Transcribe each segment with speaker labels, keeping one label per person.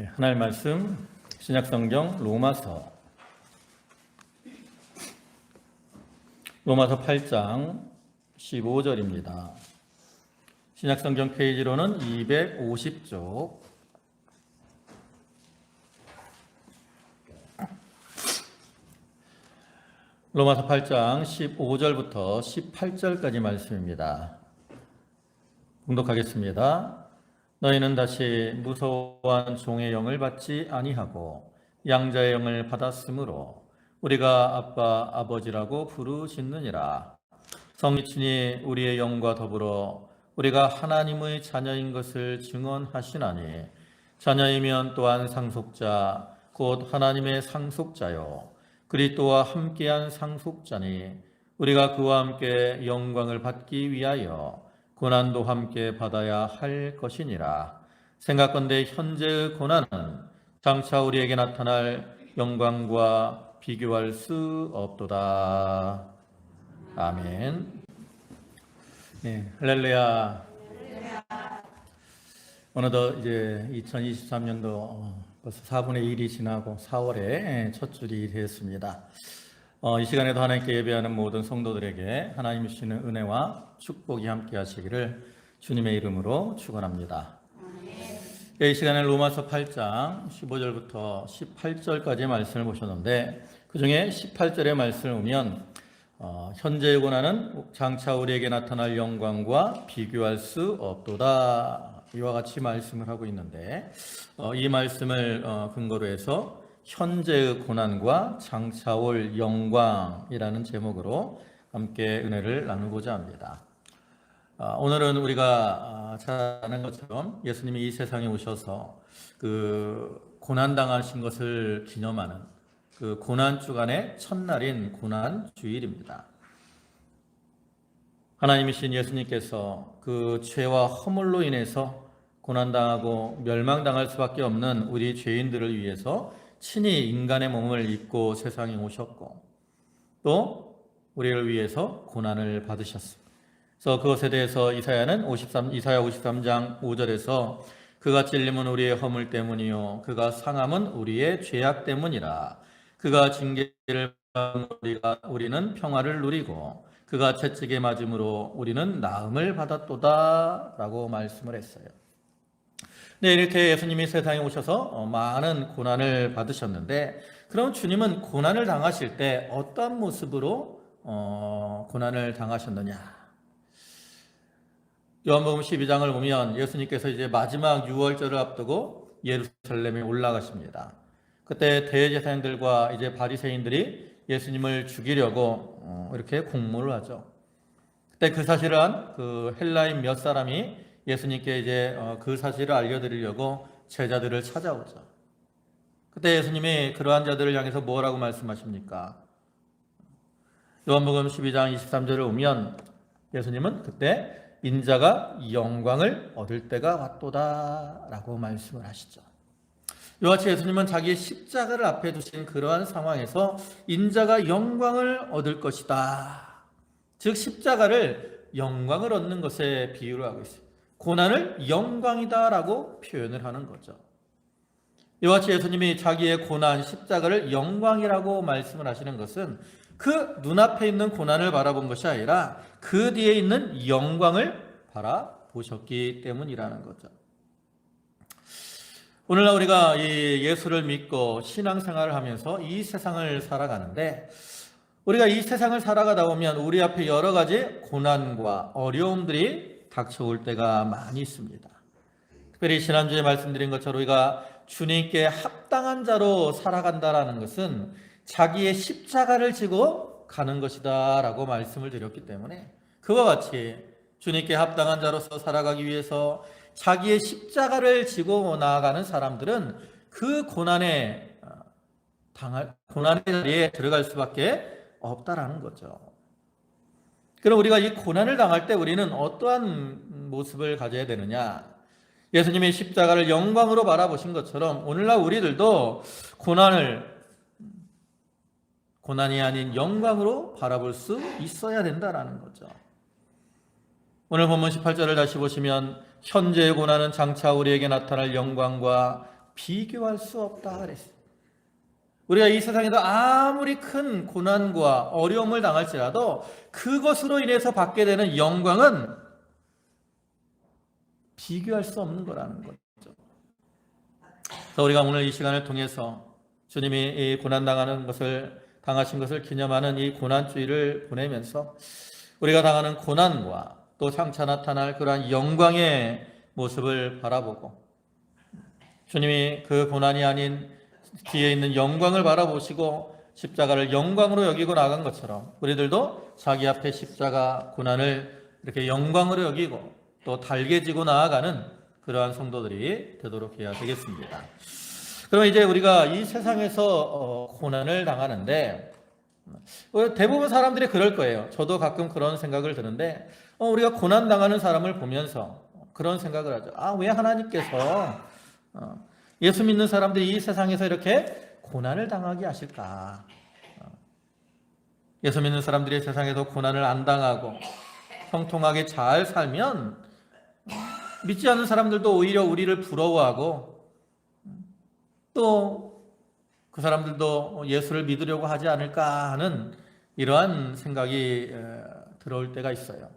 Speaker 1: 하나님 말씀 신약성경 로마서 8장 15절입니다. 신약성경 페이지로는 250쪽. 로마서 8장 15절부터 18절까지 말씀입니다. 봉독하겠습니다. 너희는 다시 무서워한 종의 영을 받지 아니하고 양자의 영을 받았으므로 우리가 아빠 아버지라고 부르짖느니라. 성이 친히 우리의 영과 더불어 우리가 하나님의 자녀인 것을 증언하시나니 자녀이면 또한 상속자 곧 하나님의 상속자요 그리스도와 함께한 상속자니 우리가 그와 함께 영광을 받기 위하여 고난도 함께 받아야 할 것이니라. 생각건대 현재의 고난은 장차 우리에게 나타날 영광과 비교할 수 없도다. 아멘. 네, 할렐루야. 어느덧 이제 2023년도 벌써 4분의 1이 지나고 4월에 첫 줄이 되었습니다. 이 시간에도 하나님께 예배하는 모든 성도들에게 하나님 주시는 은혜와 축복이 함께 하시기를 주님의 이름으로 축원합니다. 이 시간에 로마서 8장 15절부터 18절까지의 말씀을 보셨는데 그 중에 18절의 말씀을 보면 현재의 고난은 장차 우리에게 나타날 영광과 비교할 수 없도다. 이와 같이 말씀을 하고 있는데 이 말씀을 근거로 해서 현재의 고난과 장차 올 영광이라는 제목으로 함께 은혜를 나누고자 합니다. 오늘은 우리가 잘 아는 것처럼 예수님이 이 세상에 오셔서 그 고난당하신 것을 기념하는 그 고난주간의 첫날인 고난주일입니다. 하나님이신 예수님께서 그 죄와 허물로 인해서 고난당하고 멸망당할 수밖에 없는 우리 죄인들을 위해서 친히 인간의 몸을 입고 세상에 오셨고 또 우리를 위해서 고난을 받으셨습니다. 그래서 그것에 대해서 이사야 53장 5절에서 그가 찔림은 우리의 허물 때문이요 그가 상함은 우리의 죄악 때문이라. 그가 징계를 받은 우리는 평화를 누리고 그가 채찍에 맞음으로 우리는 나음을 받았도다 라고 말씀을 했어요. 네, 이렇게 예수님이 세상에 오셔서 많은 고난을 받으셨는데 그럼 주님은 고난을 당하실 때 어떤 모습으로 고난을 당하셨느냐? 요한복음 12장을 보면 예수님께서 이제 마지막 유월절을 앞두고 예루살렘에 올라가십니다. 그때 대제사장들과 이제 바리새인들이 예수님을 죽이려고 이렇게 공모를 하죠. 그때 그 사실을 한 그 헬라인 몇 사람이 예수님께 이제 그 사실을 알려드리려고 제자들을 찾아오죠. 그때 예수님이 그러한 자들을 향해서 뭐라고 말씀하십니까? 요한복음 12장 23절을 보면 예수님은 그때 인자가 영광을 얻을 때가 왔도다 라고 말씀을 하시죠. 이와 같이 예수님은 자기의 십자가를 앞에 두신 그러한 상황에서 인자가 영광을 얻을 것이다. 즉 십자가를 영광을 얻는 것에 비유를 하고 있습니다. 고난을 영광이다라고 표현을 하는 거죠. 이와 같이 예수님이 자기의 고난, 십자가를 영광이라고 말씀을 하시는 것은 그 눈앞에 있는 고난을 바라본 것이 아니라 그 뒤에 있는 영광을 바라보셨기 때문이라는 거죠. 오늘날 우리가 이 예수를 믿고 신앙생활을 하면서 이 세상을 살아가는데 우리가 이 세상을 살아가다 보면 우리 앞에 여러 가지 고난과 어려움들이 닥쳐올 때가 많이 있습니다. 특별히 지난주에 말씀드린 것처럼 우리가 주님께 합당한 자로 살아간다라는 것은 자기의 십자가를 지고 가는 것이다 라고 말씀을 드렸기 때문에 그와 같이 주님께 합당한 자로서 살아가기 위해서 자기의 십자가를 지고 나아가는 사람들은 그 고난의 자리에 들어갈 수밖에 없다라는 거죠. 그럼 우리가 이 고난을 당할 때 우리는 어떠한 모습을 가져야 되느냐? 예수님의 십자가를 영광으로 바라보신 것처럼 오늘날 우리들도 고난이 아닌 영광으로 바라볼 수 있어야 된다라는 거죠. 오늘 본문 18절을 다시 보시면 현재의 고난은 장차 우리에게 나타날 영광과 비교할 수 없다 그랬어요. 우리가 이 세상에도 아무리 큰 고난과 어려움을 당할지라도 그것으로 인해서 받게 되는 영광은 비교할 수 없는 거라는 거죠. 그래서 우리가 오늘 이 시간을 통해서 주님이 이 당하신 것을 기념하는 이 고난주일을 보내면서 우리가 당하는 고난과 또 장차 나타날 그러한 영광의 모습을 바라보고 주님이 그 고난이 아닌 뒤에 있는 영광을 바라보시고 십자가를 영광으로 여기고 나간 것처럼 우리들도 자기 앞에 십자가 고난을 이렇게 영광으로 여기고 또 달게 지고 나아가는 그러한 성도들이 되도록 해야 되겠습니다. 그럼 이제 우리가 이 세상에서 고난을 당하는데 대부분 사람들이 그럴 거예요. 저도 가끔 그런 생각을 드는데 우리가 고난 당하는 사람을 보면서 그런 생각을 하죠. 왜 하나님께서 예수 믿는 사람들이 이 세상에서 이렇게 고난을 당하게 하실까? 예수 믿는 사람들이 세상에서 고난을 안 당하고 형통하게 잘 살면 믿지 않는 사람들도 오히려 우리를 부러워하고 또 그 사람들도 예수를 믿으려고 하지 않을까 하는 이러한 생각이 들어올 때가 있어요.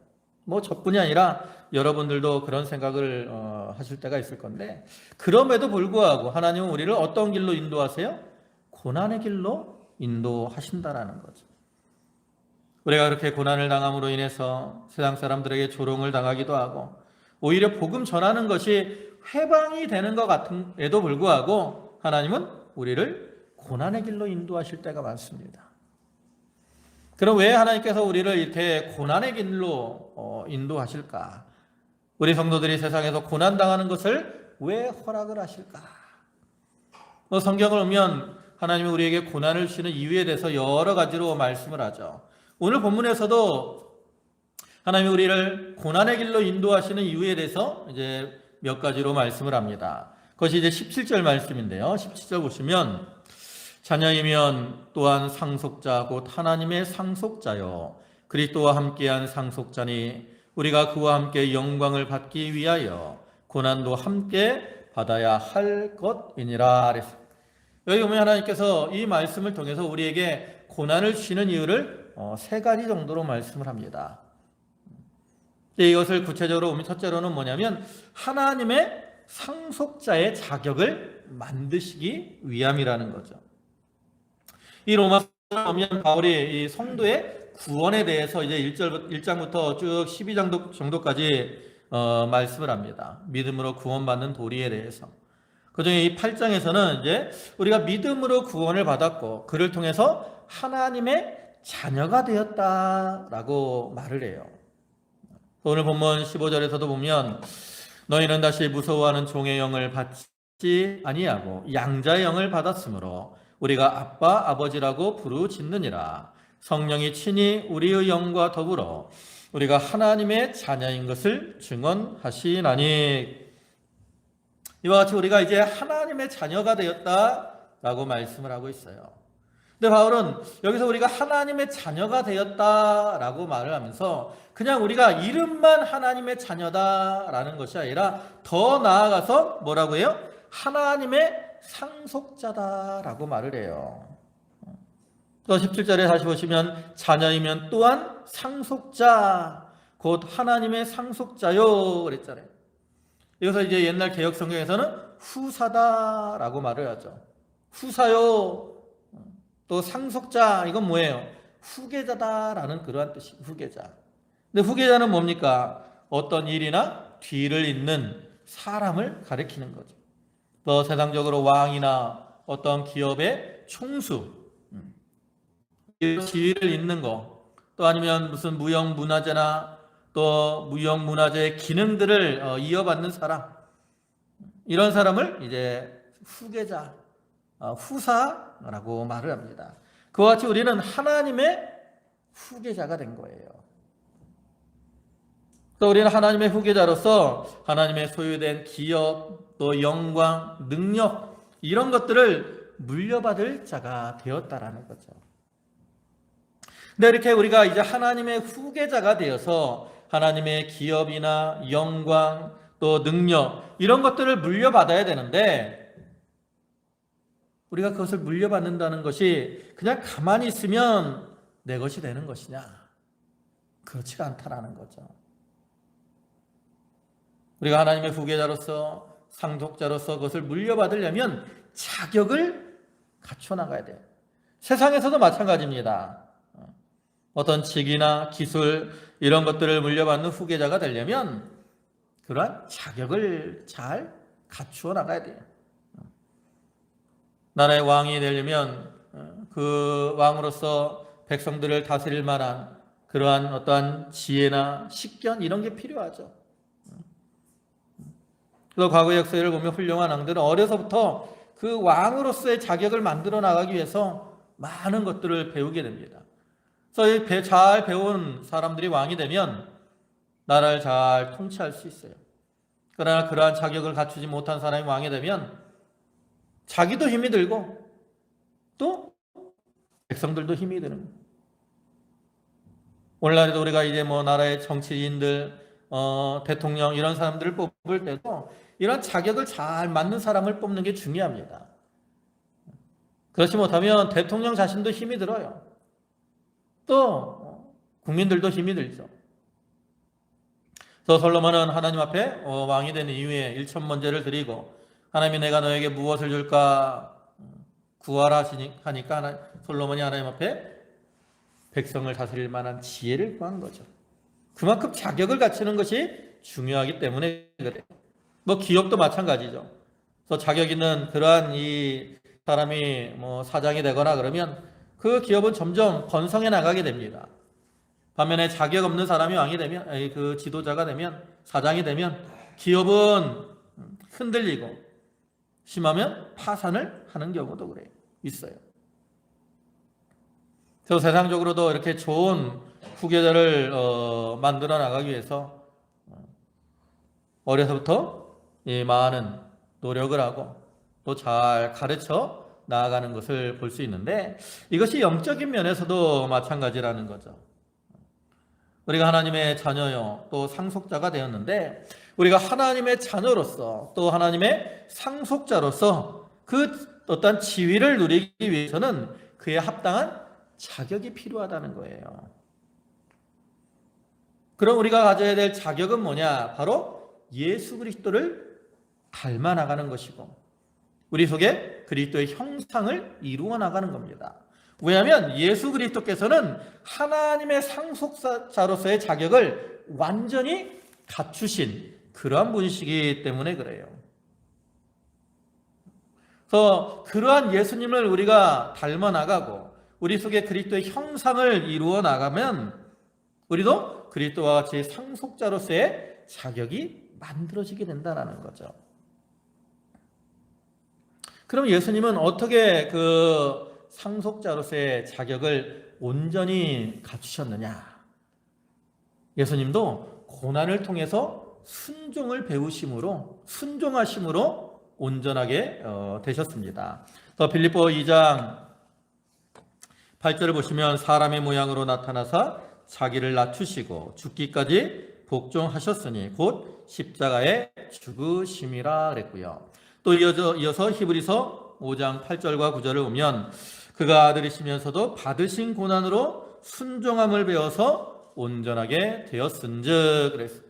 Speaker 1: 저뿐이 아니라 여러분들도 그런 생각을 하실 때가 있을 건데 그럼에도 불구하고 하나님은 우리를 어떤 길로 인도하세요? 고난의 길로 인도하신다라는 거죠. 우리가 그렇게 고난을 당함으로 인해서 세상 사람들에게 조롱을 당하기도 하고 오히려 복음 전하는 것이 회방이 되는 것 같음에도 불구하고 하나님은 우리를 고난의 길로 인도하실 때가 많습니다. 그럼 왜 하나님께서 우리를 이렇게 고난의 길로 인도하실까? 우리 성도들이 세상에서 고난당하는 것을 왜 허락을 하실까? 성경을 보면 하나님이 우리에게 고난을 주시는 이유에 대해서 여러 가지로 말씀을 하죠. 오늘 본문에서도 하나님이 우리를 고난의 길로 인도하시는 이유에 대해서 이제 몇 가지로 말씀을 합니다. 그것이 이제 17절 말씀인데요. 17절 보시면 자녀이면 또한 상속자 곧 하나님의 상속자요 그리스도와 함께한 상속자니 우리가 그와 함께 영광을 받기 위하여 고난도 함께 받아야 할 것이니라 그랬습니다. 여기 보면 하나님께서 이 말씀을 통해서 우리에게 고난을 주시는 이유를 세 가지 정도로 말씀을 합니다. 이것을 구체적으로 보면 첫째로는 뭐냐면 하나님의 상속자의 자격을 만드시기 위함이라는 거죠. 이 로마서를 보면 바울이 이 성도의 구원에 대해서 이제 1장부터 쭉 12장 정도까지 말씀을 합니다. 믿음으로 구원받는 도리에 대해서. 그중에 이 8장에서는 이제 우리가 믿음으로 구원을 받았고 그를 통해서 하나님의 자녀가 되었다라고 말을 해요. 오늘 본문 15절에서도 보면 너희는 다시 무서워하는 종의 영을 받지 아니하고 양자의 영을 받았으므로 우리가 아빠 아버지라고 부르짖느니라. 성령이 친히 우리의 영과 더불어 우리가 하나님의 자녀인 것을 증언하시나니. 이와 같이 우리가 이제 하나님의 자녀가 되었다라고 말씀을 하고 있어요. 근데 바울은 여기서 우리가 하나님의 자녀가 되었다라고 말을 하면서 그냥 우리가 이름만 하나님의 자녀다라는 것이 아니라 더 나아가서 뭐라고 해요? 하나님의 상속자다라고 말을 해요. 또 17절에 다시 보시면 자녀이면 또한 상속자 곧 하나님의 상속자요 그랬잖아요. 이것을 이제 옛날 개역 성경에서는 후사다라고 말을 하죠. 후사요. 또 상속자 이건 뭐예요? 후계자다라는 그러한 뜻이 후계자. 근데 후계자는 뭡니까? 어떤 일이나 뒤를 잇는 사람을 가리키는 거죠. 또 세상적으로 왕이나 어떤 기업의 총수, 지위를 잇는 거, 또 아니면 무슨 무형문화재나 또 무형문화재의 기능들을 이어받는 사람, 이런 사람을 이제 후계자, 후사라고 말을 합니다. 그와 같이 우리는 하나님의 후계자가 된 거예요. 또 우리는 하나님의 후계자로서 하나님의 소유된 기업, 또 영광, 능력 이런 것들을 물려받을 자가 되었다라는 거죠. 근데 이렇게 우리가 이제 하나님의 후계자가 되어서 하나님의 기업이나 영광, 또 능력 이런 것들을 물려받아야 되는데 우리가 그것을 물려받는다는 것이 그냥 가만히 있으면 내 것이 되는 것이냐? 그렇지가 않다라는 거죠. 우리가 하나님의 후계자로서 상속자로서 그것을 물려받으려면 자격을 갖춰 나가야 돼요. 세상에서도 마찬가지입니다. 어떤 직이나 기술 이런 것들을 물려받는 후계자가 되려면 그러한 자격을 잘 갖추어 나가야 돼요. 나라의 왕이 되려면 그 왕으로서 백성들을 다스릴 만한 그러한 어떠한 지혜나 식견 이런 게 필요하죠. 그래서 과거 역사를 보면 훌륭한 왕들은 어려서부터 그 왕으로서의 자격을 만들어 나가기 위해서 많은 것들을 배우게 됩니다. 그래서 잘 배운 사람들이 왕이 되면 나라를 잘 통치할 수 있어요. 그러나 그러한 자격을 갖추지 못한 사람이 왕이 되면 자기도 힘이 들고 또 백성들도 힘이 드는 거예요. 오늘날에도 우리가 이제 나라의 정치인들, 대통령 이런 사람들을 뽑을 때도 이런 자격을 잘 맞는 사람을 뽑는 게 중요합니다. 그렇지 못하면 대통령 자신도 힘이 들어요. 또 국민들도 힘이 들죠. 그래서 솔로몬은 하나님 앞에 왕이 된 이후에 일천번제를 드리고 하나님이 내가 너에게 무엇을 줄까 구하라 하니까 솔로몬이 하나님 앞에 백성을 다스릴 만한 지혜를 구한 거죠. 그만큼 자격을 갖추는 것이 중요하기 때문에 그래요. 기업도 마찬가지죠. 그래서 자격 있는 그러한 이 사람이 사장이 되거나 그러면 그 기업은 점점 번성해 나가게 됩니다. 반면에 자격 없는 사람이 왕이 되면, 그 지도자가 되면, 사장이 되면 기업은 흔들리고 심하면 파산을 하는 경우도 그래요. 있어요. 그래서 세상적으로도 이렇게 좋은 후계자를 만들어 나가기 위해서 어려서부터 많은 노력을 하고 또 잘 가르쳐 나아가는 것을 볼 수 있는데 이것이 영적인 면에서도 마찬가지라는 거죠. 우리가 하나님의 자녀요 또 상속자가 되었는데 우리가 하나님의 자녀로서 또 하나님의 상속자로서 그 어떤 지위를 누리기 위해서는 그에 합당한 자격이 필요하다는 거예요. 그럼 우리가 가져야 될 자격은 뭐냐? 바로 예수 그리스도를 닮아 나가는 것이고 우리 속에 그리스도의 형상을 이루어 나가는 겁니다. 왜냐하면 예수 그리스도께서는 하나님의 상속자로서의 자격을 완전히 갖추신 그러한 분이시기 때문에 그래요. 그래서 그러한 예수님을 우리가 닮아 나가고 우리 속에 그리스도의 형상을 이루어 나가면 우리도 그리스도와 같이 상속자로서의 자격이 만들어지게 된다는 거죠. 그럼 예수님은 어떻게 그 상속자로서의 자격을 온전히 갖추셨느냐? 예수님도 고난을 통해서 순종하심으로 온전하게 되셨습니다. 더 빌립보 2장 8절을 보시면 사람의 모양으로 나타나사 자기를 낮추시고 죽기까지 복종하셨으니 곧 십자가에 죽으심이라 그랬고요. 또 이어서 히브리서 5장 8절과 9절을 보면 그가 아들이시면서도 받으신 고난으로 순종함을 배워서 온전하게 되었은즉 그랬어요.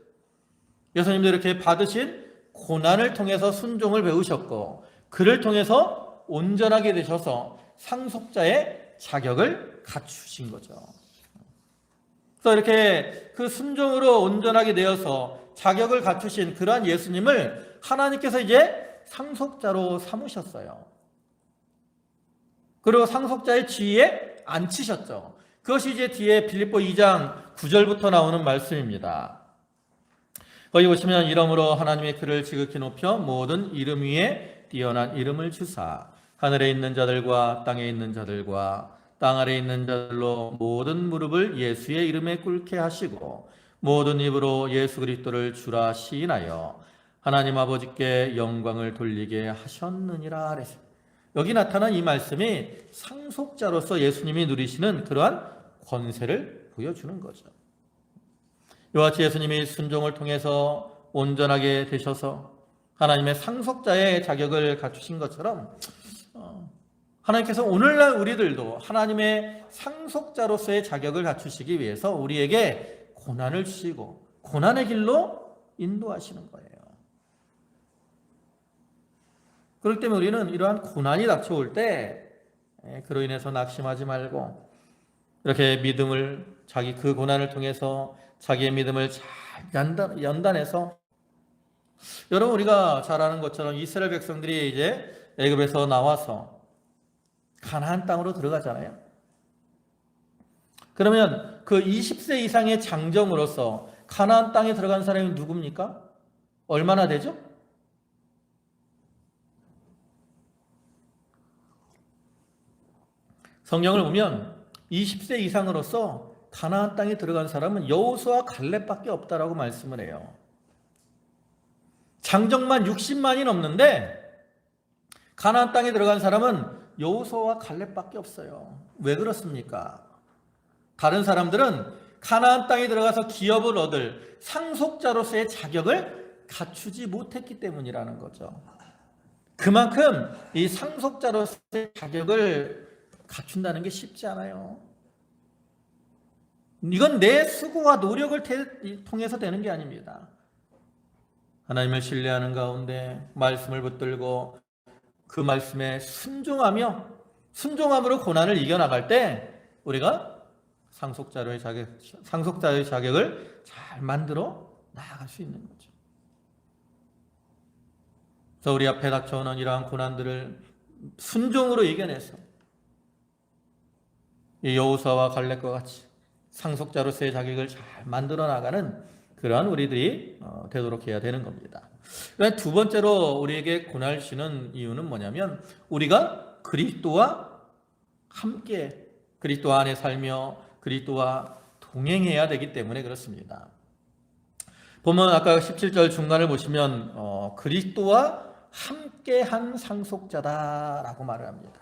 Speaker 1: 예수님도 이렇게 받으신 고난을 통해서 순종을 배우셨고 그를 통해서 온전하게 되셔서 상속자의 자격을 갖추신 거죠. 그래서 이렇게 그 순종으로 온전하게 되어서 자격을 갖추신 그러한 예수님을 하나님께서 이제 상속자로 삼으셨어요. 그리고 상속자의 지위에 앉히셨죠. 그것이 이제 뒤에 빌립보 2장 9절부터 나오는 말씀입니다. 거기 보시면 이러므로 하나님의 그를 지극히 높여 모든 이름 위에 뛰어난 이름을 주사 하늘에 있는 자들과 땅에 있는 자들과 땅 아래에 있는 자들로 모든 무릎을 예수의 이름에 꿇게 하시고 모든 입으로 예수 그리스도를 주라 시인하여 하나님 아버지께 영광을 돌리게 하셨느니라 그랬어요. 여기 나타난 이 말씀이 상속자로서 예수님이 누리시는 그러한 권세를 보여주는 거죠. 이와 같이 예수님이 순종을 통해서 온전하게 되셔서 하나님의 상속자의 자격을 갖추신 것처럼 하나님께서 오늘날 우리들도 하나님의 상속자로서의 자격을 갖추시기 위해서 우리에게 고난을 주시고 고난의 길로 인도하시는 거예요. 그렇기 때문에 우리는 이러한 고난이 닥쳐올 때 그로 인해서 낙심하지 말고 이렇게 믿음을 그 고난을 통해서 자기의 믿음을 잘 연단해서 여러분 우리가 잘 아는 것처럼 이스라엘 백성들이 이제 애굽에서 나와서 가나안 땅으로 들어가잖아요. 그러면 그 20세 이상의 장정으로서 가나안 땅에 들어간 사람이 누굽니까? 얼마나 되죠? 성경을 보면 20세 이상으로서 가나안 땅에 들어간 사람은 여호수아와 갈렙밖에 없다라고 말씀을 해요. 장정만 60만이 넘는데 가나안 땅에 들어간 사람은 여호수아와 갈렙밖에 없어요. 왜 그렇습니까? 다른 사람들은 가나안 땅에 들어가서 기업을 얻을 상속자로서의 자격을 갖추지 못했기 때문이라는 거죠. 그만큼 이 상속자로서의 자격을 갖춘다는 게 쉽지 않아요. 이건 내 수고와 노력을 통해서 되는 게 아닙니다. 하나님을 신뢰하는 가운데 말씀을 붙들고 그 말씀에 순종함으로 고난을 이겨나갈 때 우리가 상속자의 자격을 잘 만들어 나아갈 수 있는 거죠. 그래서 우리 앞에 닥쳐오는 이러한 고난들을 순종으로 이겨내서 이 여호수아와 갈렙과 같이 상속자로서의 자격을 잘 만들어 나가는 그러한 우리들이 되도록 해야 되는 겁니다. 두 번째로 우리에게 고난을 주시는 이유는 뭐냐면 우리가 그리스도와 함께 그리스도 안에 살며 그리스도와 동행해야 되기 때문에 그렇습니다. 보면 아까 17절 중간을 보시면 그리스도와 함께한 상속자다라고 말을 합니다.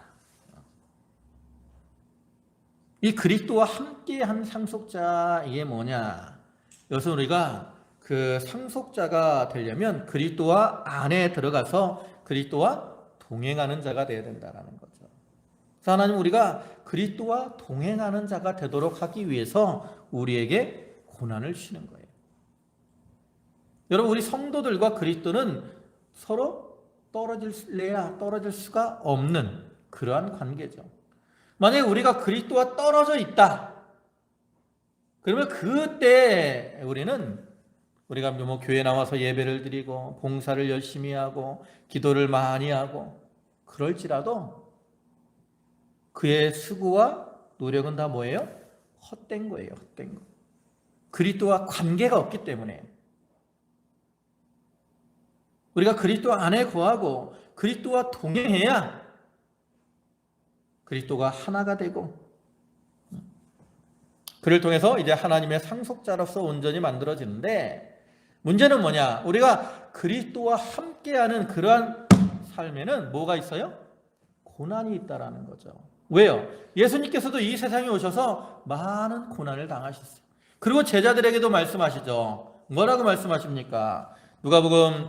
Speaker 1: 이 그리스도와 함께한 상속자 이게 뭐냐? 여기서 우리가 그 상속자가 되려면 그리스도와 안에 들어가서 그리스도와 동행하는 자가 되어야 된다는 거죠. 그래서 하나님 우리가 그리스도와 동행하는 자가 되도록 하기 위해서 우리에게 고난을 주시는 거예요. 여러분 우리 성도들과 그리스도는 서로 떨어질 수가 없는 그러한 관계죠. 만약에 우리가 그리스도와 떨어져 있다. 그러면 그때 우리가 뭐 교회 나와서 예배를 드리고 봉사를 열심히 하고 기도를 많이 하고 그럴지라도 그의 수고와 노력은 다 뭐예요? 헛된 거예요. 헛된 거. 그리스도와 관계가 없기 때문에 우리가 그리스도 안에 거하고 그리스도와 동행해야 그리스도가 하나가 되고 그를 통해서 이제 하나님의 상속자로서 온전히 만들어지는데 문제는 뭐냐? 우리가 그리스도와 함께하는 그러한 삶에는 뭐가 있어요? 고난이 있다라는 거죠. 왜요? 예수님께서도 이 세상에 오셔서 많은 고난을 당하셨어요. 그리고 제자들에게도 말씀하시죠. 뭐라고 말씀하십니까? 누가복음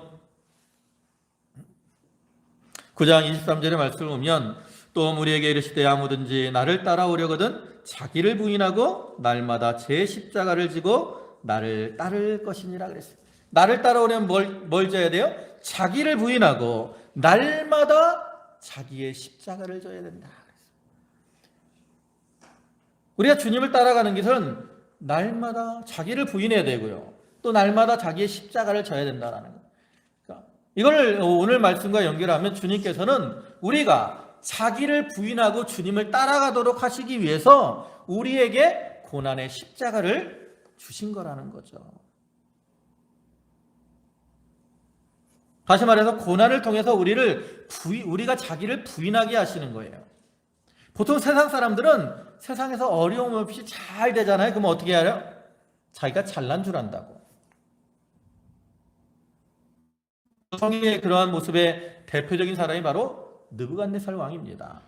Speaker 1: 9장 23절의 말씀을 보면 또 우리에게 이르시되 아무든지 나를 따라오려거든 자기를 부인하고 날마다 제 십자가를 지고 나를 따를 것이니라 그랬어요. 나를 따라오려면 뭘 져야 돼요? 자기를 부인하고 날마다 자기의 십자가를 져야 된다. 우리가 주님을 따라가는 것은 날마다 자기를 부인해야 되고요. 또 날마다 자기의 십자가를 져야 된다는 거예요. 그러니까 이걸 오늘 말씀과 연결하면 주님께서는 우리가 자기를 부인하고 주님을 따라가도록 하시기 위해서 우리에게 고난의 십자가를 주신 거라는 거죠. 다시 말해서 고난을 통해서 우리가 자기를 부인하게 하시는 거예요. 보통 세상 사람들은 세상에서 어려움 없이 잘 되잖아요. 그럼 어떻게 해요? 자기가 잘난 줄 안다고. 성경의 그러한 모습의 대표적인 사람이 바로 느부갓네살 왕입니다.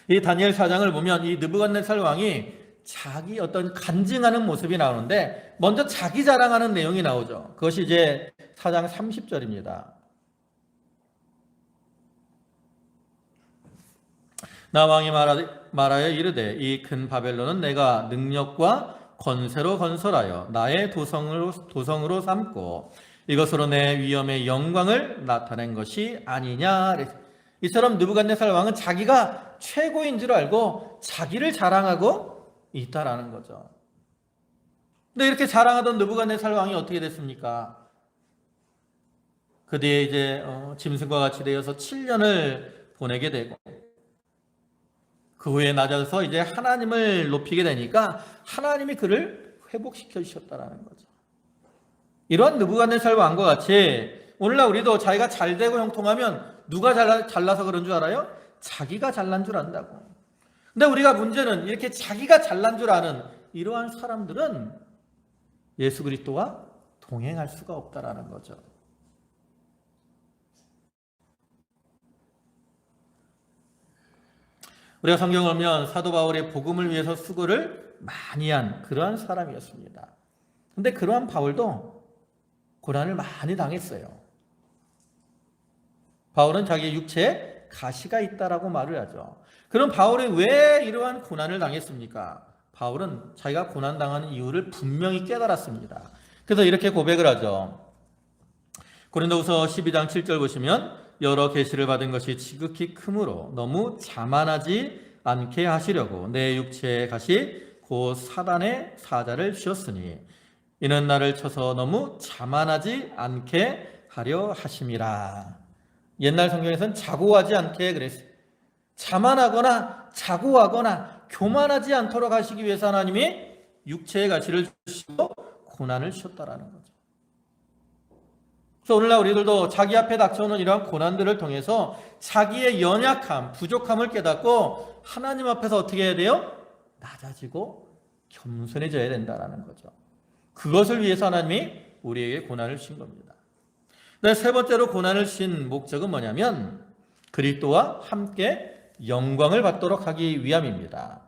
Speaker 1: 이 다니엘 4장을 보면 이 느부갓네살 왕이 자기 어떤 간증하는 모습이 나오는데 먼저 자기 자랑하는 내용이 나오죠. 그것이 이제 4장 30절입니다. 나 왕이 말하여 이르되 이 큰 바벨론은 내가 능력과 권세로 건설하여 나의 도성으로 삼고 이것으로 내 위엄의 영광을 나타낸 것이 아니냐. 이처럼 느부갓네살 왕은 자기가 최고인 줄 알고 자기를 자랑하고 있다라는 거죠. 근데 이렇게 자랑하던 느부갓네살 왕이 어떻게 됐습니까? 그 뒤에 이제 짐승과 같이 되어서 7년을 보내게 되고 그 후에 낮아서 이제 하나님을 높이게 되니까 하나님이 그를 회복시켜 주셨다라는 거죠. 이러한 느부갓네살 왕과 같이 오늘날 우리도 자기가 잘되고 형통하면 누가 잘나서 그런 줄 알아요? 자기가 잘난 줄 안다고. 근데 우리가 문제는 이렇게 자기가 잘난 줄 아는 이러한 사람들은 예수 그리스도와 동행할 수가 없다라는 거죠. 우리가 성경을 보면 사도 바울이 복음을 위해서 수고를 많이 한 그러한 사람이었습니다. 근데 그러한 바울도 고난을 많이 당했어요. 바울은 자기의 육체에 가시가 있다라고 말을 하죠. 그럼 바울이 왜 이러한 고난을 당했습니까? 바울은 자기가 고난당하는 이유를 분명히 깨달았습니다. 그래서 이렇게 고백을 하죠. 고린도후서 12장 7절 보시면 여러 계시를 받은 것이 지극히 크므로 너무 자만하지 않게 하시려고 내 육체의 가시 곧 사단의 사자를 주셨으니 이는 나를 쳐서 너무 자만하지 않게 하려 하심이라. 옛날 성경에서는 자고하지 않게 그랬어요. 자만하거나 자고하거나 교만하지 않도록 하시기 위해서 하나님이 육체의 가시를 주시고 고난을 주셨다라는 거죠. 그래서 오늘날 우리들도 자기 앞에 닥쳐오는 이러한 고난들을 통해서 자기의 연약함, 부족함을 깨닫고 하나님 앞에서 어떻게 해야 돼요? 낮아지고 겸손해져야 된다는 거죠. 그것을 위해서 하나님이 우리에게 고난을 주신 겁니다. 네, 세 번째로 고난을 주신 목적은 뭐냐면 그리스도와 함께 영광을 받도록 하기 위함입니다.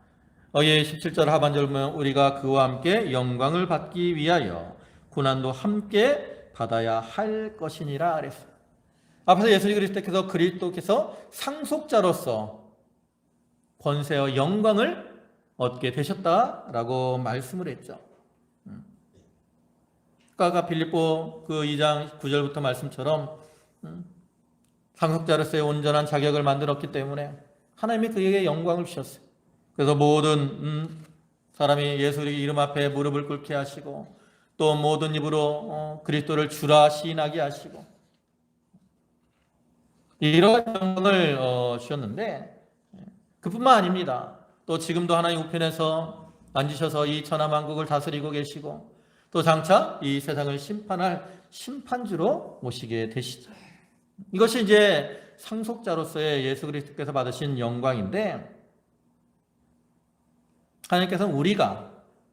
Speaker 1: 17절 하반절 보면 우리가 그와 함께 영광을 받기 위하여 고난도 함께 받아야 할 것이니라 그랬어요. 앞에서 예수 그리스도께서 상속자로서 권세와 영광을 얻게 되셨다라고 말씀을 했죠. 아까 빌립보 그 2장 9절부터 말씀처럼 상속자로서의 온전한 자격을 만들었기 때문에 하나님이 그에게 영광을 주셨어요. 그래서 모든 사람이 예수 이름 앞에 무릎을 꿇게 하시고 또 모든 입으로 그리스도를 주라 시인하게 하시고 이런 영광을 주셨는데 그뿐만 아닙니다. 또 지금도 하나님 우편에서 앉으셔서 이 천하만국을 다스리고 계시고 또 장차 이 세상을 심판할 심판주로 모시게 되시죠. 이것이 이제 상속자로서의 예수 그리스도께서 받으신 영광인데 하나님께서는 우리가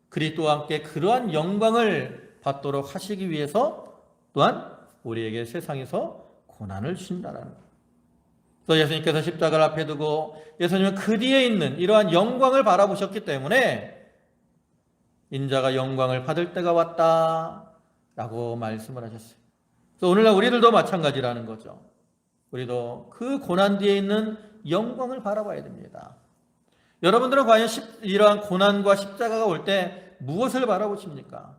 Speaker 1: 그리스도와 함께 그러한 영광을 받도록 하시기 위해서 또한 우리에게 세상에서 고난을 주신다는 거예요. 또 예수님께서 십자가를 앞에 두고 예수님은 그 뒤에 있는 이러한 영광을 바라보셨기 때문에 인자가 영광을 받을 때가 왔다라고 말씀을 하셨어요. 그래서 오늘날 우리들도 마찬가지라는 거죠. 우리도 그 고난 뒤에 있는 영광을 바라봐야 됩니다. 여러분들은 과연 이러한 고난과 십자가가 올 때 무엇을 바라보십니까?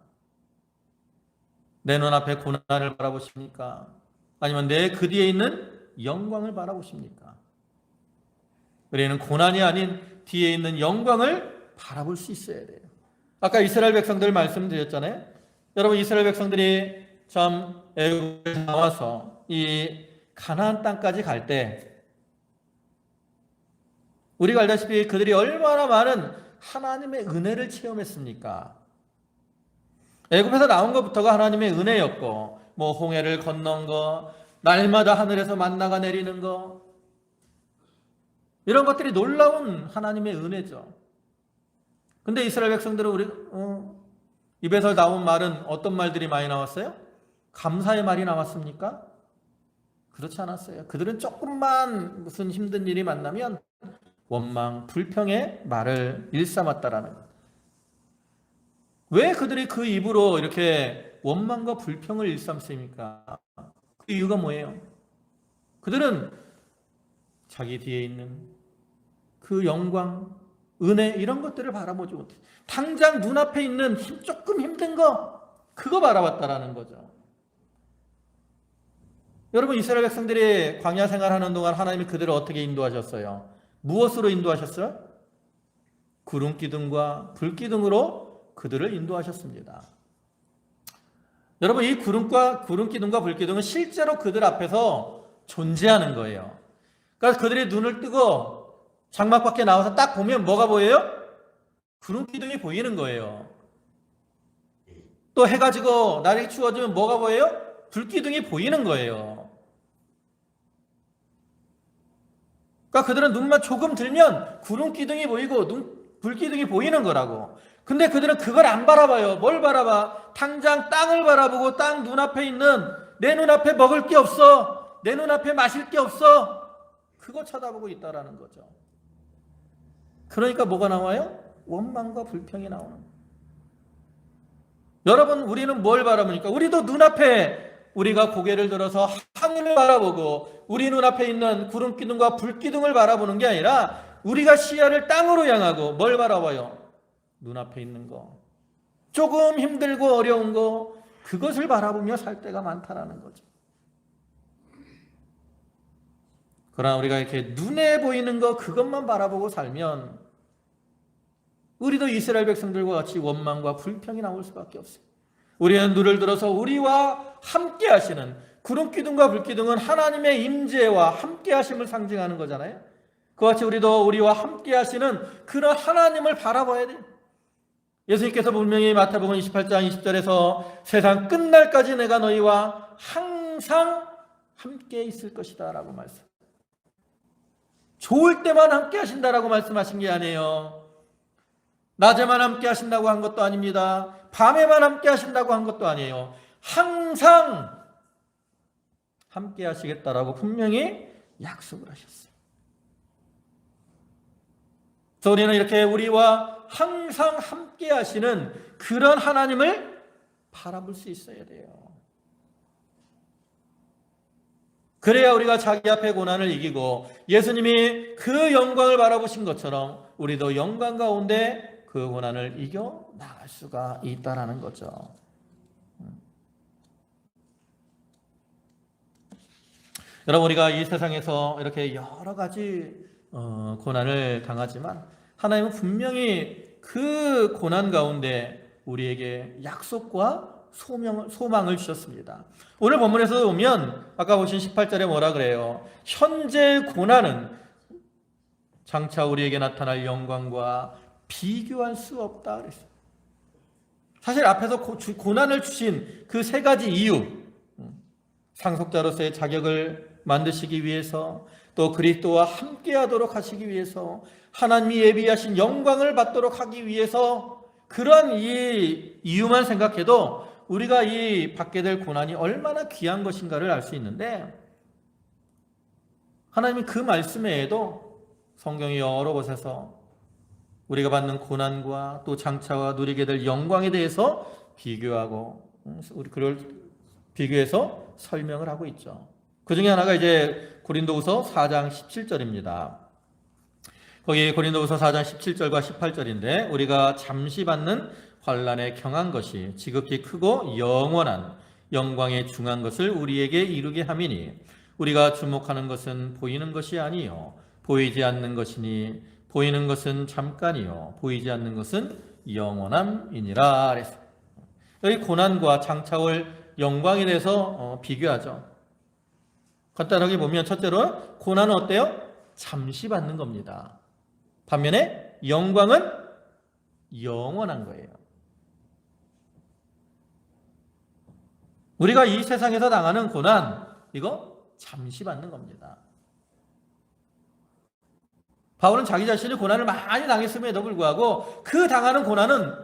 Speaker 1: 내 눈앞에 고난을 바라보십니까? 아니면 내 그 뒤에 있는 영광을 바라보십니까? 우리는 고난이 아닌 뒤에 있는 영광을 바라볼 수 있어야 돼요. 아까 이스라엘 백성들 말씀드렸잖아요. 여러분 이스라엘 백성들이 참 애굽에서 나와서 이 가나안 땅까지 갈 때 우리가 알다시피 그들이 얼마나 많은 하나님의 은혜를 체험했습니까? 애굽에서 나온 것부터가 하나님의 은혜였고 뭐 홍해를 건넌 거, 날마다 하늘에서 만나가 내리는 거 이런 것들이 놀라운 하나님의 은혜죠. 근데 이스라엘 백성들은 입에서 나온 말은 어떤 말들이 많이 나왔어요? 감사의 말이 나왔습니까? 그렇지 않았어요. 그들은 조금만 무슨 힘든 일이 만나면 원망, 불평의 말을 일삼았다라는 것. 왜 그들이 그 입으로 이렇게 원망과 불평을 일삼습니까? 그 이유가 뭐예요? 그들은 자기 뒤에 있는 그 영광, 은혜 이런 것들을 바라보지 못해. 당장 눈앞에 있는 조금 힘든 거 그거 바라봤다라는 거죠. 여러분 이스라엘 백성들이 광야 생활하는 동안 하나님이 그들을 어떻게 인도하셨어요? 무엇으로 인도하셨어요? 구름 기둥과 불 기둥으로 그들을 인도하셨습니다. 여러분 이 구름 기둥과 불 기둥은 실제로 그들 앞에서 존재하는 거예요. 그래서 그들이 눈을 뜨고 장막 밖에 나와서 딱 보면 뭐가 보여요? 구름 기둥이 보이는 거예요. 또 해가 지고 날이 추워지면 뭐가 보여요? 불 기둥이 보이는 거예요. 그러니까 그들은 눈만 조금 들면 구름 기둥이 보이고 불 기둥이 보이는 거라고. 근데 그들은 그걸 안 바라봐요. 뭘 바라봐? 당장 땅을 바라보고 땅 눈앞에 있는 내 눈앞에 먹을 게 없어. 내 눈앞에 마실 게 없어. 그거 쳐다보고 있다라는 거죠. 그러니까 뭐가 나와요? 원망과 불평이 나오는 거예요. 여러분 우리는 뭘 바라보니까 우리도 눈앞에 우리가 고개를 들어서 하늘을 바라보고 우리 눈앞에 있는 구름 기둥과 불 기둥을 바라보는 게 아니라 우리가 시야를 땅으로 향하고 뭘 바라봐요? 눈앞에 있는 거. 조금 힘들고 어려운 거 그것을 바라보며 살 때가 많다라는 거죠. 그러나 우리가 이렇게 눈에 보이는 거 그것만 바라보고 살면 우리도 이스라엘 백성들과 같이 원망과 불평이 나올 수밖에 없어요. 우리는 눈을 들어서 우리와 함께 하시는 구름 기둥과 불 기둥은 하나님의 임재와 함께 하심을 상징하는 거잖아요. 그와 같이 우리도 우리와 함께 하시는 그런 하나님을 바라봐야 돼요. 예수님께서 분명히 마태복음 28장 20절에서 세상 끝날까지 내가 너희와 항상 함께 있을 것이다 라고 말씀. 좋을 때만 함께 하신다라고 말씀하신 게 아니에요. 낮에만 함께 하신다고 한 것도 아닙니다. 밤에만 함께 하신다고 한 것도 아니에요. 항상 함께 하시겠다라고 분명히 약속을 하셨어요. 그래서 우리는 이렇게 우리와 항상 함께 하시는 그런 하나님을 바라볼 수 있어야 돼요. 그래야 우리가 자기 앞에 고난을 이기고 예수님이 그 영광을 바라보신 것처럼 우리도 영광 가운데 그 고난을 이겨 나갈 수가 있다라는 거죠. 여러분 우리가 이 세상에서 이렇게 여러 가지 고난을 당하지만 하나님은 분명히 그 고난 가운데 우리에게 약속과 소망을 주셨습니다. 오늘 본문에서 보면 아까 보신 18절에 뭐라 그래요? 현재 고난은 장차 우리에게 나타날 영광과 비교할 수 없다 그랬어요. 사실 앞에서 고난을 주신 그 세 가지 이유, 상속자로서의 자격을 만드시기 위해서, 또 그리스도와 함께하도록 하시기 위해서, 하나님이 예비하신 영광을 받도록 하기 위해서, 그런 이 이유만 생각해도 우리가 이 받게 될 고난이 얼마나 귀한 것인가를 알 수 있는데, 하나님이 그 말씀 외에도 성경의 여러 곳에서 우리가 받는 고난과 또 장차와 누리게 될 영광에 대해서 비교하고 그걸 비교해서 설명을 하고 있죠. 그 중에 하나가 이제 고린도후서 4장 17절입니다. 거기 고린도후서 4장 17절과 18절인데 우리가 잠시 받는 환난에 경한 것이 지극히 크고 영원한 영광에 중한 것을 우리에게 이루게 함이니 우리가 주목하는 것은 보이는 것이 아니요 보이지 않는 것이니 보이는 것은 잠깐이요 보이지 않는 것은 영원함이니라 그랬어요. 여기 고난과 장차 올 영광에 대해서 비교하죠. 간단하게 보면 첫째로 고난은 어때요? 잠시 받는 겁니다. 반면에 영광은 영원한 거예요. 우리가 이 세상에서 당하는 고난, 이거 잠시 받는 겁니다. 바울은 자기 자신이 고난을 많이 당했음에도 불구하고 그 당하는 고난은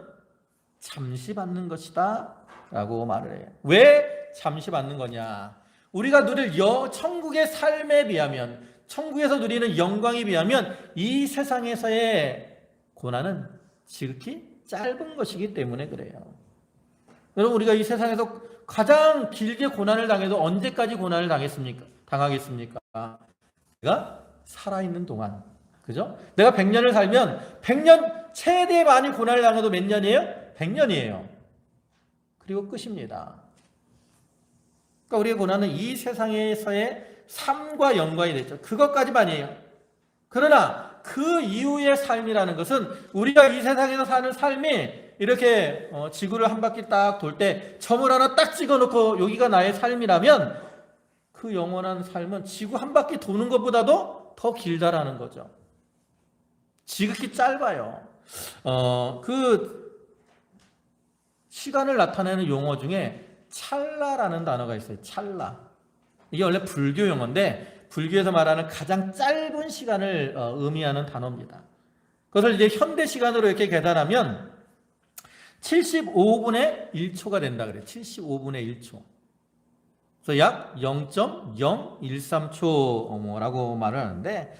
Speaker 1: 잠시 받는 것이다 라고 말을 해요. 왜 잠시 받는 거냐? 우리가 누릴 천국의 삶에 비하면, 천국에서 누리는 영광에 비하면 이 세상에서의 고난은 지극히 짧은 것이기 때문에 그래요. 여러분 우리가 이 세상에서 가장 길게 고난을 당해도 언제까지 고난을 당하겠습니까? 우리가 살아있는 동안, 그죠? 내가 100년을 살면 100년 최대 많이 고난을 당해도 몇 년이에요? 100년이에요. 그리고 끝입니다. 그러니까 우리의 고난은 이 세상에서의 삶과 연관이 됐죠. 그것까지만이에요. 그러나 그 이후의 삶이라는 것은 우리가 이 세상에서 사는 삶이 이렇게 지구를 한 바퀴 딱 돌 때 점을 하나 딱 찍어놓고 여기가 나의 삶이라면 그 영원한 삶은 지구 한 바퀴 도는 것보다도 더 길다라는 거죠. 지극히 짧아요. 그 시간을 나타내는 용어 중에 찰나라는 단어가 있어요. 찰나. 이게 원래 불교 용어인데 불교에서 말하는 가장 짧은 시간을 의미하는 단어입니다. 그것을 이제 현대 시간으로 이렇게 계산하면 75분의 1초가 된다 그래요. 75분의 1초. 그래서 약 0.013초라고 말을 하는데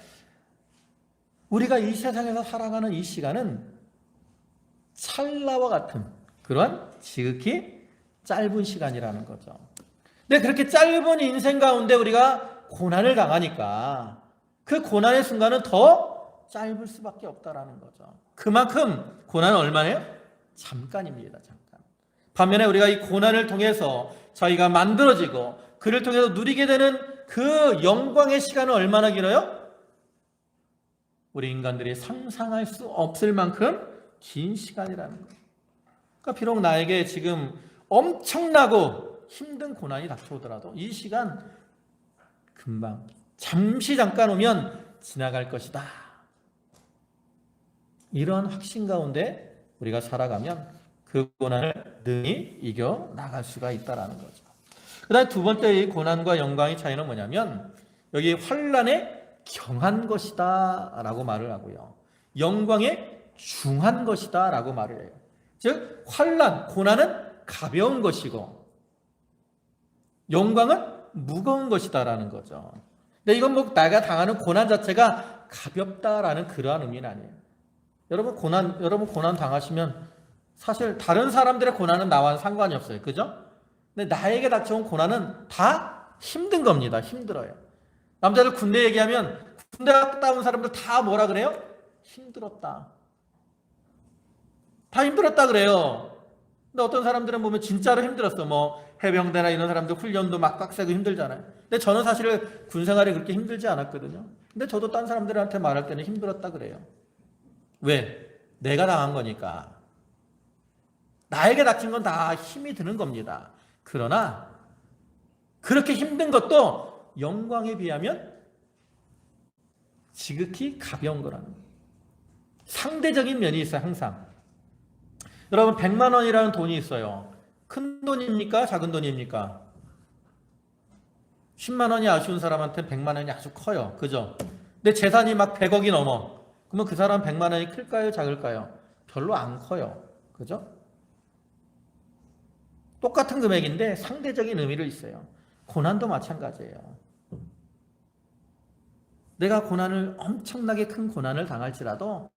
Speaker 1: 우리가 이 세상에서 살아가는 이 시간은 찰나와 같은 그런 지극히 짧은 시간이라는 거죠. 근데 그렇게 짧은 인생 가운데 우리가 고난을 당하니까 그 고난의 순간은 더 짧을 수밖에 없다라는 거죠. 그만큼 고난은 얼마예요? 잠깐입니다. 잠깐. 반면에 우리가 이 고난을 통해서 저희가 만들어지고 그를 통해서 누리게 되는 그 영광의 시간은 얼마나 길어요? 우리 인간들이 상상할 수 없을 만큼 긴 시간이라는 거예요. 그러니까 비록 나에게 지금 엄청나고 힘든 고난이 닥쳐오더라도 이 시간 금방 잠시 잠깐 오면 지나갈 것이다. 이런 확신 가운데 우리가 살아가면 그 고난을 능히 이겨 나갈 수가 있다라는 거죠. 그 다음에 두 번째 이 고난과 영광의 차이는 뭐냐면 여기 환난에 경한 것이다 라고 말을 하고요. 영광에 중한 것이다 라고 말을 해요. 즉 환난, 고난은 가벼운 것이고 영광은 무거운 것이다 라는 거죠. 근데 이건 뭐 내가 당하는 고난 자체가 가볍다라는 그러한 의미는 아니에요. 여러분 고난 당하시면 사실 다른 사람들의 고난은 나와는 상관이 없어요. 그죠? 근데 나에게 닥쳐온 고난은 다 힘든 겁니다. 힘들어요. 남자들 군대 얘기하면 군대 갔다 온 사람들 다 뭐라 그래요? 힘들었다. 다 힘들었다 그래요. 근데 어떤 사람들은 보면 진짜로 힘들었어. 뭐 해병대나 이런 사람들 훈련도 막 빡세고 힘들잖아요. 근데 저는 사실 군 생활이 그렇게 힘들지 않았거든요. 근데 저도 딴 사람들한테 말할 때는 힘들었다 그래요. 왜? 내가 당한 거니까. 나에게 닥친 건 다 힘이 드는 겁니다. 그러나 그렇게 힘든 것도 영광에 비하면 지극히 가벼운 거라는 거예요. 상대적인 면이 있어요. 항상. 여러분 100만 원이라는 돈이 있어요. 큰 돈입니까? 작은 돈입니까? 10만 원이 아쉬운 사람한테 100만 원이 아주 커요. 그죠? 근데 재산이 막 100억이 넘어. 그러면 그 사람 100만 원이 클까요? 작을까요? 별로 안 커요. 그죠? 똑같은 금액인데 상대적인 의미를 있어요. 고난도 마찬가지예요. 내가 엄청나게 큰 고난을 당할지라도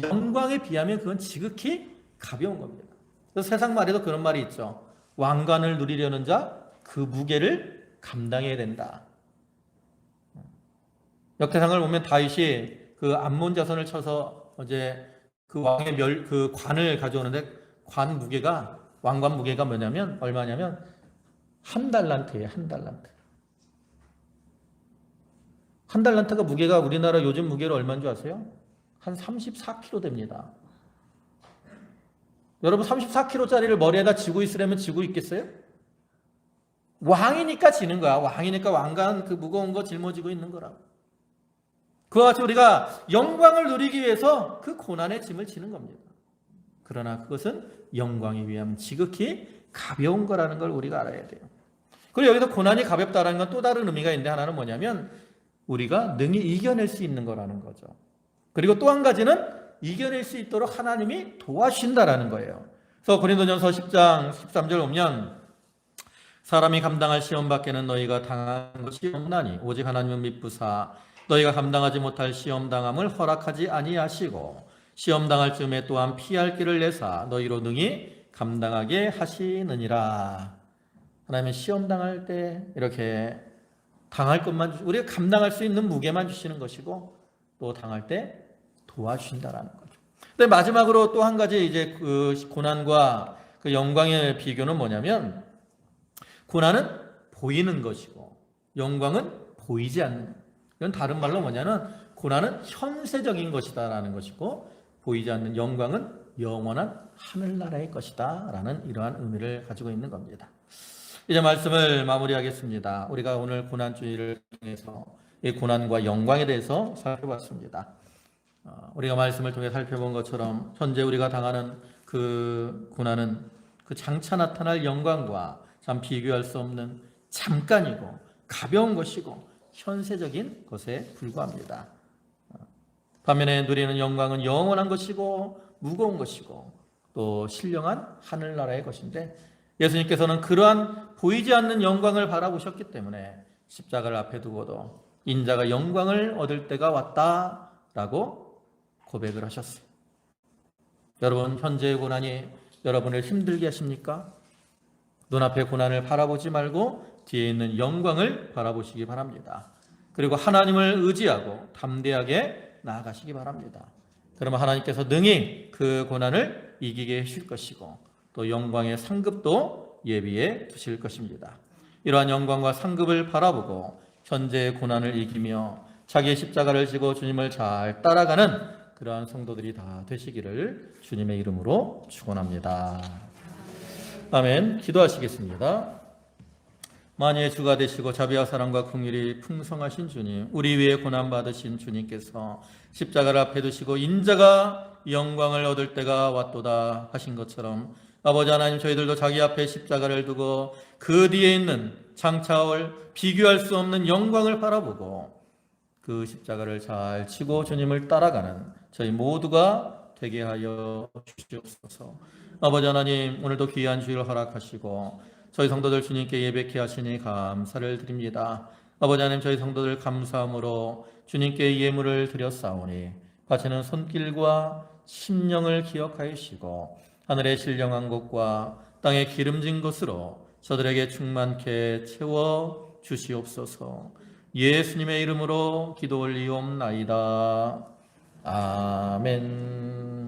Speaker 1: 영광에 비하면 그건 지극히 가벼운 겁니다. 그래서 세상 말에도 그런 말이 있죠. 왕관을 누리려는 자 그 무게를 감당해야 된다. 역대상을 보면 다윗이 그 암몬 자손을 쳐서 이제 그 왕의 그 관을 가져오는데 관 무게가 왕관 무게가 뭐냐면 얼마냐면 1달란트예요. 1달란트. 1달란트가 무게가 우리나라 요즘 무게로 얼마인 줄 아세요? 한 34kg 됩니다. 여러분 34kg짜리를 머리에다 쥐고 있으려면 쥐고 있겠어요? 왕이니까 지는 거야. 왕이니까 왕관 그 무거운 거 짊어지고 있는 거라고. 그와 같이 우리가 영광을 누리기 위해서 그 고난의 짐을 지는 겁니다. 그러나 그것은 영광에 비하면 지극히 가벼운 거라는 걸 우리가 알아야 돼요. 그리고 여기서 고난이 가볍다는 건 또 다른 의미가 있는데 하나는 뭐냐면 우리가 능히 이겨낼 수 있는 거라는 거죠. 그리고 또 한 가지는 이겨낼 수 있도록 하나님이 도와주신다라는 거예요. 그래서 고린도전서 10장 13절 보면 사람이 감당할 시험 밖에는 너희가 당한 것이 없나니 오직 하나님은 미쁘사 너희가 감당하지 못할 시험 당함을 허락하지 아니하시고 시험 당할 즈음에 또한 피할 길을 내사 너희로 능히 감당하게 하시느니라. 하나님은 시험 당할 때 이렇게 당할 것만 우리가 감당할 수 있는 무게만 주시는 것이고 또 당할 때 도와주신다라는 거죠. 근데 마지막으로 또 한 가지 이제 그 고난과 그 영광의 비교는 뭐냐면, 고난은 보이는 것이고 영광은 보이지 않는. 이건 다른 말로 뭐냐면, 고난은 현세적인 것이다라는 것이고, 보이지 않는 영광은 영원한 하늘나라의 것이다라는 이러한 의미를 가지고 있는 겁니다. 이제 말씀을 마무리하겠습니다. 우리가 오늘 고난주의를 통해서 이 고난과 영광에 대해서 살펴봤습니다. 우리가 말씀을 통해 살펴본 것처럼 현재 우리가 당하는 그 고난은 그 장차 나타날 영광과 참 비교할 수 없는 잠깐이고 가벼운 것이고 현세적인 것에 불과합니다. 반면에 누리는 영광은 영원한 것이고 무거운 것이고 또 신령한 하늘나라의 것인데, 예수님께서는 그러한 보이지 않는 영광을 바라보셨기 때문에 십자가를 앞에 두고도 인자가 영광을 얻을 때가 왔다라고 고백을 하셨어요. 여러분, 현재의 고난이 여러분을 힘들게 하십니까? 눈앞의 고난을 바라보지 말고 뒤에 있는 영광을 바라보시기 바랍니다. 그리고 하나님을 의지하고 담대하게 나아가시기 바랍니다. 그러면 하나님께서 능히 그 고난을 이기게 해주실 것이고 또 영광의 상급도 예비해 두실 것입니다. 이러한 영광과 상급을 바라보고 현재의 고난을 이기며 자기의 십자가를 지고 주님을 잘 따라가는 그러한 성도들이 다 되시기를 주님의 이름으로 축원합니다. 아멘. 기도하시겠습니다. 만유의 주가 되시고 자비와 사랑과 긍휼이 풍성하신 주님, 우리 위에 고난받으신 주님께서 십자가를 앞에 두시고 인자가 영광을 얻을 때가 왔도다 하신 것처럼, 아버지 하나님, 저희들도 자기 앞에 십자가를 두고 그 뒤에 있는 장차 올 비교할 수 없는 영광을 바라보고 그 십자가를 잘 지고 주님을 따라가는 저희 모두가 되게 하여 주시옵소서. 아버지 하나님, 오늘도 귀한 주일을 허락하시고 저희 성도들 주님께 예배케 하시니 감사를 드립니다. 아버지 하나님, 저희 성도들 감사함으로 주님께 예물을 드렸사오니 바치는 손길과 심령을 기억하시고 하늘의 신령한 곳과 땅의 기름진 것으로 저들에게 충만케 채워 주시옵소서. 예수님의 이름으로 기도 올리옵나이다. 아멘.